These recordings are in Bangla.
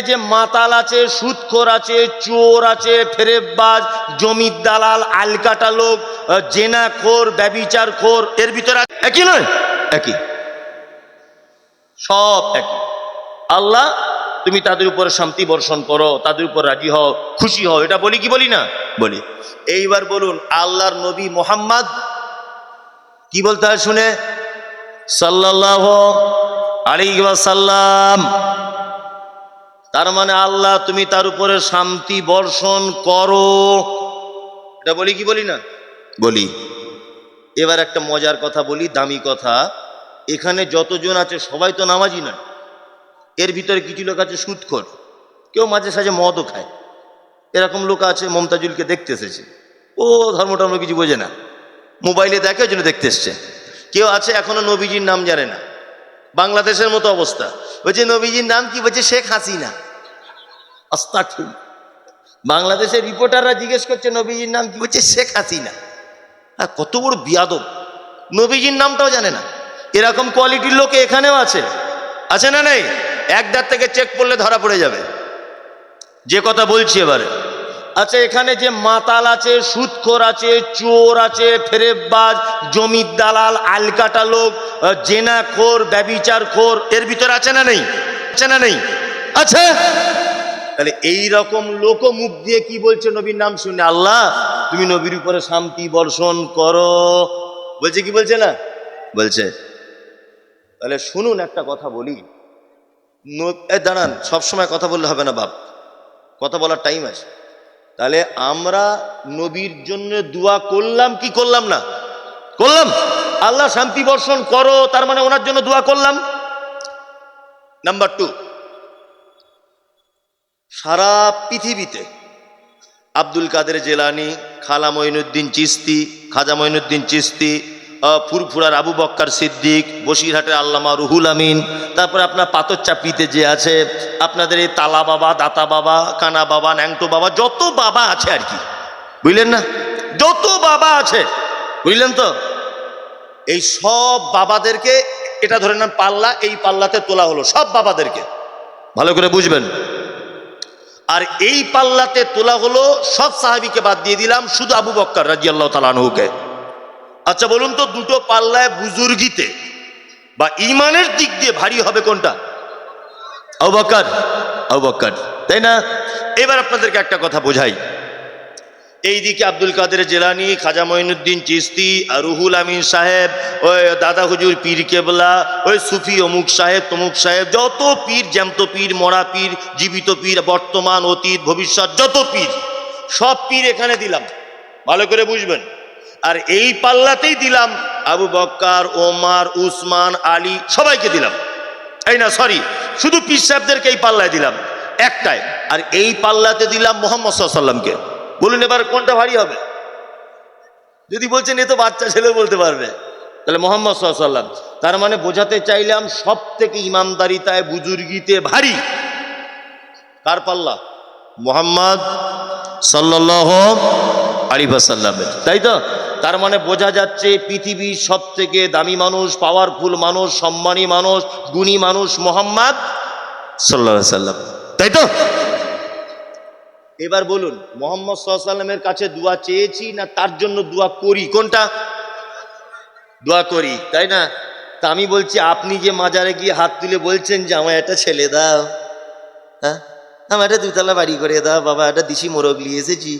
যে মাতাল আছে, সুদখোর আছে, চোর আছে, ফেরেববাজ, জমির দালাল, আলকাটা লোক, জেনাখোর, ব্যভিচারখোর, এর ভিতরে একই নয়? একই, সব একই। আল্লাহ তুমি তাদের উপর শান্তি বর্ষণ করো, তাদের উপর রাজি হও, খুশি হও, এটা বলি কি বলি না? বলি। এইবার বলুন, আল্লাহর নবী মুহাম্মদ কি বলতে হয় শুনে? সাল্লাল্লাহু আলাইহি ওয়াসাল্লাম। তার মানে আল্লাহ তুমি তার উপরে শান্তি বর্ষণ করো, এটা বলি কি বলি না? বলি। এবার একটা মজার কথা বলি, দামি কথা। এখানে যতজন আছে সবাই তো নামাজি না। এর ভিতরে কিছু লোক আছে সুদখোর, কেউ মাঝে সাঝে মদও খায়, এরকম লোক আছে। মমতাজুলকে দেখতে এসেছে, ও ধর্ম টর্ম কিছু বোঝে না, মোবাইলে দেখে ওই জন্য দেখতে এসছে। কেউ আছে এখনো নবীজির নাম জানে না, বাংলাদেশের মতো অবস্থা। বলছে নবীজির নাম কি? বলছে শেখ হাসিনা। আস্তাগফির। বাংলাদেশের রিপোর্টাররা জিজ্ঞেস করছে নবীজির নাম কি? বলছে শেখ হাসিনা। আর কত বড় বিয়াদব, নবীজির নামটাও জানে না। এরকম কোয়ালিটির লোক এখানেও আছে, আছে না নেই? একদার থেকে চেক করলে ধরা পড়ে যাবে যে কথা বলছি এবারে। আচ্ছা, এখানে যে মাতাল আছে, সুদখোর আছে, চোর আছে, ফেরেববাজ, জমির দালাল, আলকাটা লোক, জেনাখোর, ব্যভিচারখোর, এর ভিতরে আছে না নেই? আছে না নেই? আছে। তাহলে এই রকম লোক মুখ দিয়ে কি বলছে নবীর নাম শুনে? আল্লাহ তুমি নবীর উপরে শান্তি বর্ষণ করো, বলছে কি বলছে না? বলছে। তাহলে শুনুন, একটা কথা বলি। দাঁড়ান, সবসময় কথা বললে হবে না বাপ, কথা বলার টাইম আছে। তাহলে আমরা নবীর জন্য দোয়া করলাম কি করলাম না? করলাম। আল্লাহ শান্তি বর্ষণ করো, তার মানে ওনার জন্য দোয়া করলাম। নাম্বার 2, সারা পৃথিবীতে আব্দুল কাদের জেলানি, খালা মঈনুদ্দিন চিশতি, খাজা মঈনুদ্দিন চিশতি, ফুরফুরার আবু বক্কর সিদ্দিক, বসিরহাটের আল্লামা রুহুল আমিন, তারপরে আপনার পাথরচাপড়িতে যে আছে আপনাদের এই তালা বাবা, দাতা বাবা, কানা বাবা, ন্যাংটো বাবা, যত বাবা আছে আর কি, বুঝলেন না? যত বাবা আছে, বুঝলেন তো? এই সব বাবাদেরকে, এটা ধরে নেন পাল্লা, এই পাল্লাতে তোলা হলো সব বাবাদেরকে, ভালো করে বুঝবেন। আর এই পাল্লাতে তোলা হলো সব সাহাবীকে বাদ দিয়ে দিলাম, শুধু আবু বক্কর রাদিয়াল্লাহু তাআলা আনহুকে। আচ্ছা বলুন তো, দুটো পাল্লায় বুজুর্গিতে বা ইমানের দিক দিয়ে ভারী হবে কোনটা? আবু বক্কর। আবু বক্কর, তাই না? এবার আপনাদেরকে একটা কথা বোঝাই। এইদিকে আব্দুল কাদের জেলানি, খাজা মঈনুদ্দিন চিশতি, আর রুহুল আমিন সাহেব, ওই দাদা হুজুর পীর কেবলা, ওই সুফি অমুক সাহেব তমুক সাহেব, যত পীর, জ্যান্ত পীর, মরা পীর, জীবিত পীর, বর্তমান, অতীত, ভবিষ্যৎ, যত পীর, সব পীর এখানে দিলাম, ভালো করে বুঝবেন। আর এই পাল্লাতেই দিলাম আবু বক্কর, ওমর, উসমান, আলী, সবাইকে দিলাম। এই না, সরি, শুধু পীর সাহেবদেরকে এই পাল্লায় দিলাম একটাই। আর এই পাল্লাতে দিলাম মুহাম্মদ সাল্লাল্লাহু আলাইহি ওয়াসাল্লামকে। বলুন এবার কোনটা ভারী হবে? যদি বলছেন এ তো বাচ্চা ছেলে বলতে পারবে, তাহলে মুহাম্মদ সাল্লাল্লাহু আলাইহি ওয়াসাল্লাম। তার মানে বোঝাতে চাইলাম সব থেকে ইমানদারিতায়, বুজুর্গিতে ভারী কার পাল্লা? মুহাম্মদ সাল্লাল্লাহু আলাইহি ওয়াসাল্লামের, তাই তো? তার মানে বোঝা যাচ্ছে পৃথিবীর সব থেকে দামি মানুষ, পাওয়ারফুল মানুষ, সম্মানী মানুষ, গুণী মানুষ মুহাম্মদ সাল্লাল্লাহু আলাইহি ওয়াসাল্লাম, তাই তো? এবার বলুন, মুহাম্মদ সাল্লাল্লাহু আলাইহি ওয়াসাল্লামের কাছে দোয়া চেয়েছি না তার জন্য দোয়া করি? কোনটা? দোয়া করি, তাই না? তা আমি বলছি, আপনি যে মাজারে গিয়ে হাত তুলে বলছেন যে আমায় একটা ছেলে দাও, হ্যাঁ, আমার একটা দুতলা বাড়ি করে দাও বাবা, একটা দিশি মোরগলি এসেছি,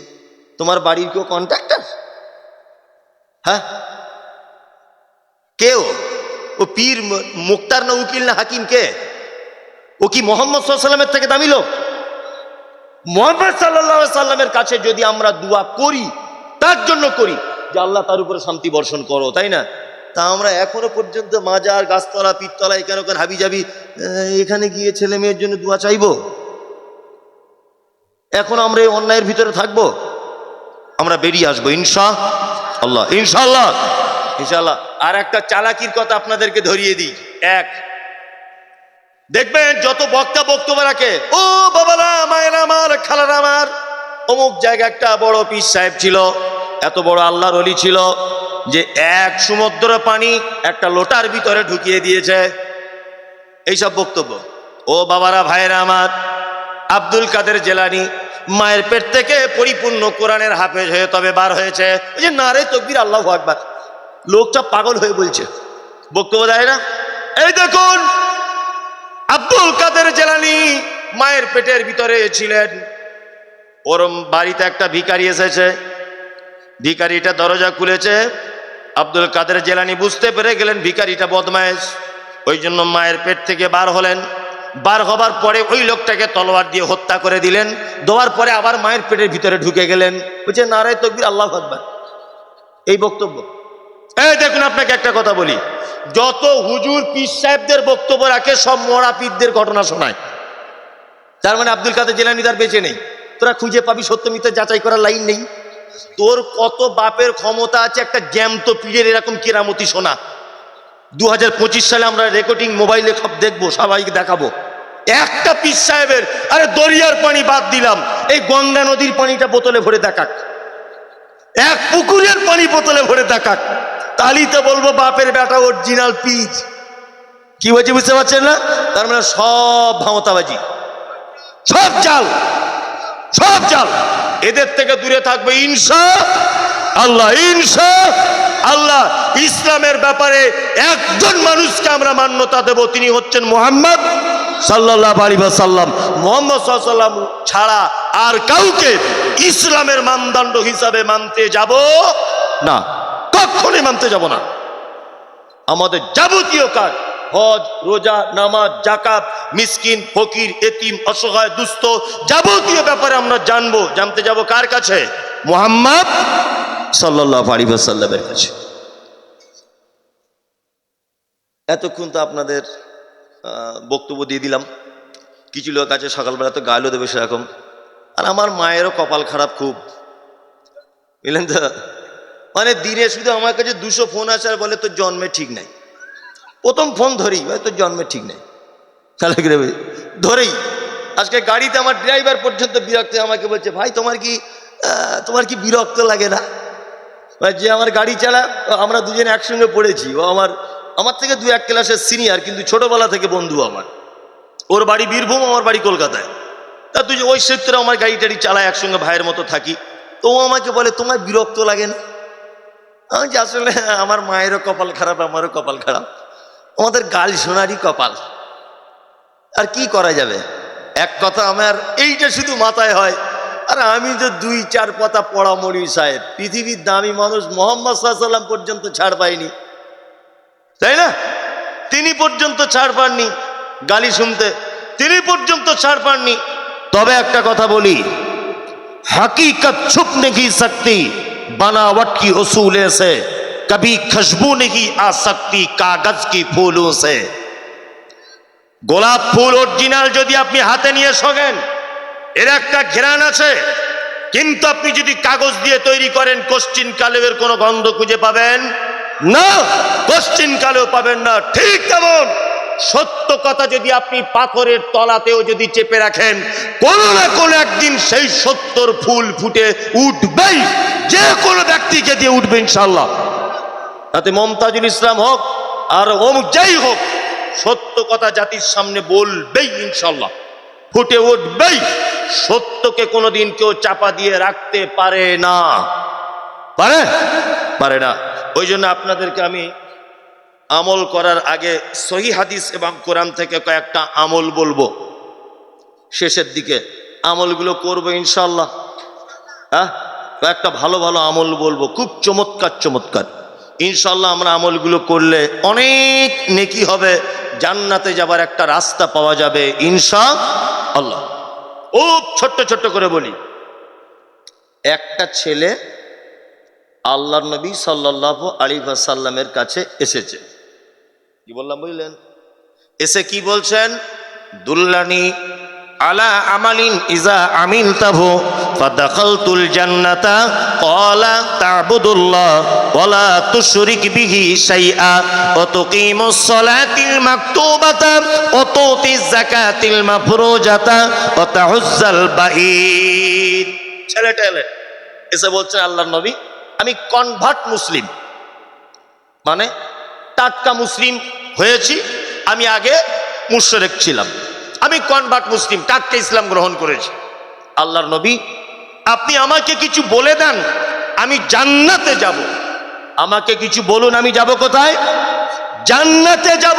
তোমার বাড়ির কেউ কন্ট্রাক্টর? হ্যাঁ, কেউ? ও পীর, মুক্তার না উকিল না হাকিম, কে? ও কি মুহাম্মদ সাল্লাল্লাহু আলাইহি ওয়াসাল্লামের থেকে দামি লোক? মুহাম্মদ সাল্লাল্লাহু আলাইহি ওয়াসাল্লামের কাছে যদি আমরা দোয়া করি, তার জন্য করি যে আল্লাহ তার উপরে শান্তি বর্ষণ করো, তাই না? তা আমরা এখনো পর্যন্ত মাজার, গাছতলা, পীরতলা, এখানে ওখানে হাবি যাবি, এখানে গিয়ে ছেলে মেয়ের জন্য দোয়া চাইবো? এখন আমরা এই অন্যায়ের ভিতরে থাকবো? আমরা বেরিয়ে আসবো ইনশাআল্লাহ, ইনশাআল্লাহ, ইনশাআল্লাহ। আর একটা চালাকির কথা আপনাদেরকে ধরিয়ে দিই। এক, দেখবেন যত বক্তা বক্তব্য রাখে, ও বাবারা, মায়েরা আমার, খালারা আমার, অমুক জায়গায় একটা বড় পীর সাহেব ছিল, এত বড় আল্লাহর ওলি ছিল যে এক সমুদ্র পানি একটা লোটার ভিতরে ঢুকিয়ে দিয়েছে, এইসব বক্তব্য। ও বাবারা, ভাইরা আমার, আব্দুল কাদের জেলানী মায়ের পেট থেকে পরিপূর্ণ কোরআনের হাফেজ হয়ে তবে বার হয়েছে। ওই যে নারে তাকবীর আল্লাহু আকবার, লোকটা পাগল হয়ে বলছে, বক্তব্য দেয় না। এই দেখুন আব্দুল কাদের জেলানী মায়ের পেটের ভিতরে ছিলেন, ওর বাড়িতে একটা ভিখারি এসেছে, ভিখারিটা দরজা খুলেছে, আব্দুল কাদের জেলানী বুঝতে পেরে গেলেন ভিখারিটা বদমায়েশ, ওই জন্য মায়ের পেট থেকে বার হলেন। বার হবার পরে ওই লোকটাকে তলোয়ার দিয়ে হত্যা করে দিলেন, দেওয়ার পরে আবার মায়ের পেটের ভিতরে ঢুকে গেলেন। বলছে নারে তাকবীর আল্লাহু আকবার, এই বক্তব্য। এই দেখুন আপনাকে একটা কথা বলি, যত হুজুর পীর সাহেবদের বক্তব্য রাখে সব মরা পীরদের ঘটনা শোনায়। তার মানে আব্দুল কাদের জেলানী তার বেঁচে নেই। তোরা খুঁজে পাবি সত্য মিথ্যা যাচাই করার লাইন নেই। তোর কত বাপের ক্ষমতা আছে একটা জ্যান্ত পীরের এরকম কেরামতি শোনা? 2025 সালে আমরা রেকর্ডিং মোবাইলে সব দেখবো, সবাইকে দেখাবো। একটা পীর সাহেবের, আরে দরিয়ার পানি বাদ দিলাম, এই গঙ্গা নদীর পানিটা বোতলে ভরে দেখাক, এক পুকুরের পানি বোতলে ভরে দেখাক, তাহলেই তো বলবো বাপের বেটা অরিজিনাল পীর। কি বলছি বুঝতে পারছেন না? তার মানে সব ভামতাবাজি, সব জাল, সব জাল। এদের থেকে দূরে থাকবে ইনশাআল্লাহ, ইনশাআল্লাহ। ইসলামের ব্যাপারে একজন মানুষকে আমরা মান্যতা দেব, তিনি হচ্ছেন মুহাম্মদ সাল্লাল্লাহু আলাইহি ওয়াসাল্লাম। মুহাম্মদ সাল্লাল্লাহু আলাইহি ওয়াসাল্লাম ছাড়া আর কাউকে ইসলামের মানদণ্ড হিসাবে মানতে যাব না, কখনোই মানতে যাব না। আমাদের যাবতীয় কাজ, হজ, রোজা, নামাজ, যাকাত, মিসকিন, ফকির, এতিম, অসহায়, দুস্থ, যাবতীয় ব্যাপারে আমরা জানতে যাব কার কাছে? মুহাম্মদ সাল্লাল্লাহু আলাইহি ওয়াসাল্লামের কাছে। এতক্ষণ তো আপনাদের বক্তব্য দিয়ে দিলাম। কিছু লোক আছে সকালবেলা তো গালও দেবে সেরকম, আর আমার মায়েরও কপাল খারাপ খুব, বুঝলেন তো? মানে দিনে শুধু আমার কাছে 200 ফোন আসে আর বলে তোর জন্মে ঠিক নাই। প্রথম ফোন ধরেই ভাই তোর জন্মে ঠিক নেই, তাহলে ধরেই। আজকে গাড়িতে আমার ড্রাইভার পর্যন্ত বিরক্ত, আমাকে বলছে ভাই তোমার কি বিরক্ত লাগে না? যে আমার গাড়ি চালা, আমরা দুজনে একসঙ্গে পড়েছি, ও আমার থেকে 2-1 ক্লাসের সিনিয়র, কিন্তু ছোটবেলা থেকে বন্ধু আমার। ওর বাড়ি বীরভূম, আমার বাড়ি কলকাতায়। তা তুই ওই সূত্রে আমার গাড়ি টাড়ি চালায়, একসঙ্গে ভাইয়ের মতো থাকি। তো ও আমাকে বলে তোমার বিরক্ত লাগে না? আমি যে আসলে আমার মায়েরও কপাল খারাপ, আমারও কপাল খারাপ, আমাদের গাল শোনারই কপাল, আর কি করা যাবে। এক কথা আমার এইটা শুধু মাথায় হয়, আর আমি তো 2-4 পাতা পড়া মরি সাহেব। পৃথিবীর দামি মানুষ মুহাম্মদ সাল্লাল্লাহু আলাইহি ওয়াসাল্লাম পর্যন্ত ছাড় পায়নি, তাই না? তিনি পর্যন্ত ছাড় পাননি গালি শুনতে, তিনি পর্যন্ত ছাড় পাননি। তবে একটা কথা বলি, हकीकत छुप नहीं सकती बनावट की उसूलों से, कभी खुशबू नहीं आ सकती कागज की फूलों से। গোলাপ ফুল অরিজিনাল যদি আপনি হাতে নিয়ে শোনেন, এর একটা ঘ্রাণ আছে, কিন্তু আপনি যদি কাগজ দিয়ে তৈরি করেন, কোশ্চিন কালেও এর কোনো গন্ধ খুঁজে পাবেন না, কোশ্চিন কালেও পাবেন না। ঠিক তেমন সত্য কথা যদি আপনি পাথরের তলাতেও যদি চেপে রাখেন, কোনো না কোনো একদিন সেই সত্যর ফুল ফুটে উঠবেই, যে কোনো ব্যক্তিকে দিয়ে উঠবে ইনশাআল্লাহ। তাতে মমতাজুল ইসলাম হোক আর অমুক যাই হোক, সত্য কথা জাতির সামনে বলবেই ইনশাআল্লাহ, ফুটে উঠবেই। সত্যকে কোনোদিন কেউ চাপা দিয়ে রাখতে পারে না, পারে না। ওই জন্য আপনাদেরকে আমি আমল করার আগে সহি হাদিস এবং কোরআন থেকে কয়েকটা আমল বলবো, শেষের দিকে আমলগুলো করবো ইনশাআল্লাহ। হ্যাঁ, কয়েকটা ভালো ভালো আমল বলবো, খুব চমৎকার ইনশাআল্লাহ। আমরা আমলগুলো করলে অনেক নেকি হবে, জান্নাতে যাবার একটা রাস্তা পাওয়া যাবে ইনশাআল্লাহ। খুব ছোট্ট করে বলি, একটা ছেলে আল্লাহর নবী সাল্লাল্লাহু আলাইহি ওয়াসাল্লামের কাছে এসেছে। কি বললাম বুঝলেন? এসে কি বলছেন? দুল্লানি আলা আমালিন ইজা আমিলতাহু ফাদাখালতুল জান্নাতা ক্বালা তা'বুদুল্লাহ ওয়া লা তুশরিক বিহি শাইআ ওয়া তুকিমুস সালাতিল মাকতুবাতা ওয়া তুতিজ যাকাতিল মাফরুজাতা ওয়া তাহুজ্জাল বাঈদ। ছেলেটা এসে বলছেন আল্লাহর নবী, আমি কনভার্ট মুসলিম, মানে টাটকা মুসলিম হয়েছি, আমি আগে মুশরিক ছিলাম। আমি কনভার্ট মুসলিম, টাটকা ইসলাম গ্রহণ করেছি। আল্লাহর নবী, আপনি আমাকে কিছু বলে দেন, আমি জান্নাতে যাব। আমাকে কিছু বলুন, আমি যাব কোথায়? জান্নাতে যাব।